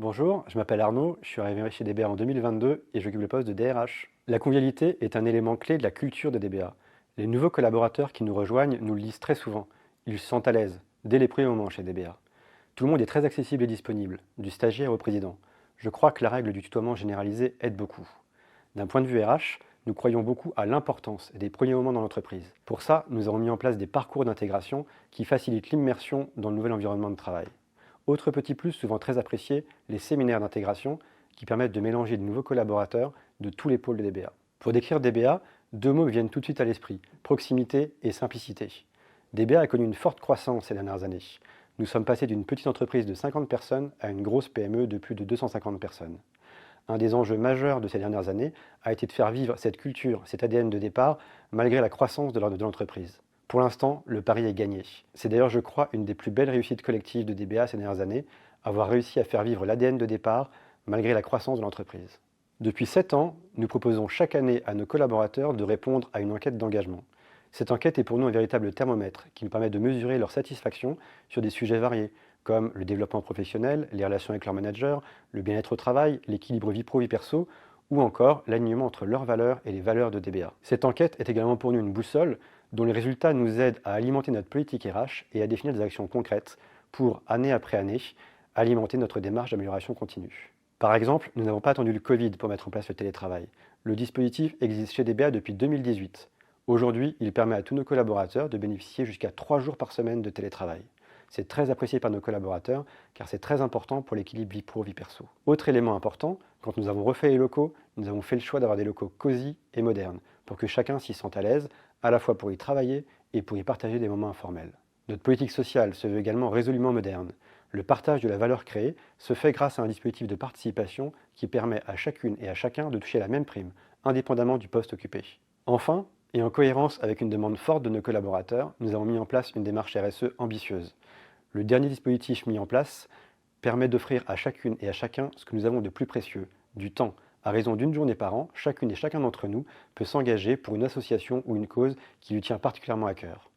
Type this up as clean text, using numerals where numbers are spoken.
Bonjour, je m'appelle Arnaud, je suis arrivé chez DBA en 2022 et j'occupe le poste de DRH. La convivialité est un élément clé de la culture de DBA. Les nouveaux collaborateurs qui nous rejoignent nous le disent très souvent. Ils se sentent à l'aise, dès les premiers moments chez DBA. Tout le monde est très accessible et disponible, du stagiaire au président. Je crois que la règle du tutoiement généralisé aide beaucoup. D'un point de vue RH, nous croyons beaucoup à l'importance des premiers moments dans l'entreprise. Pour ça, nous avons mis en place des parcours d'intégration qui facilitent l'immersion dans le nouvel environnement de travail. Autre petit plus souvent très apprécié, les séminaires d'intégration qui permettent de mélanger de nouveaux collaborateurs de tous les pôles de DBA. Pour décrire DBA, deux mots me viennent tout de suite à l'esprit, proximité et simplicité. DBA a connu une forte croissance ces dernières années. Nous sommes passés d'une petite entreprise de 50 personnes à une grosse PME de plus de 250 personnes. Un des enjeux majeurs de ces dernières années a été de faire vivre cette culture, cet ADN de départ, malgré la croissance de l'entreprise. Pour l'instant, le pari est gagné. C'est d'ailleurs, je crois, une des plus belles réussites collectives de DBA ces dernières années, avoir réussi à faire vivre l'ADN de départ malgré la croissance de l'entreprise. Depuis 7 ans, nous proposons chaque année à nos collaborateurs de répondre à une enquête d'engagement. Cette enquête est pour nous un véritable thermomètre qui nous permet de mesurer leur satisfaction sur des sujets variés, comme le développement professionnel, les relations avec leur manager, le bien-être au travail, l'équilibre vie pro-vie perso, ou encore l'alignement entre leurs valeurs et les valeurs de DBA. Cette enquête est également pour nous une boussole dont les résultats nous aident à alimenter notre politique RH et à définir des actions concrètes pour, année après année, alimenter notre démarche d'amélioration continue. Par exemple, nous n'avons pas attendu le Covid pour mettre en place le télétravail. Le dispositif existe chez DBA depuis 2018. Aujourd'hui, il permet à tous nos collaborateurs de bénéficier jusqu'à 3 jours par semaine de télétravail. C'est très apprécié par nos collaborateurs car c'est très important pour l'équilibre vie pro-vie perso. Autre élément important, quand nous avons refait les locaux, nous avons fait le choix d'avoir des locaux cosy et modernes pour que chacun s'y sente à l'aise, à la fois pour y travailler et pour y partager des moments informels. Notre politique sociale se veut également résolument moderne. Le partage de la valeur créée se fait grâce à un dispositif de participation qui permet à chacune et à chacun de toucher la même prime, indépendamment du poste occupé. Enfin, et en cohérence avec une demande forte de nos collaborateurs, nous avons mis en place une démarche RSE ambitieuse. Le dernier dispositif mis en place permet d'offrir à chacune et à chacun ce que nous avons de plus précieux, du temps. À raison d'une journée par an, chacune et chacun d'entre nous peut s'engager pour une association ou une cause qui lui tient particulièrement à cœur.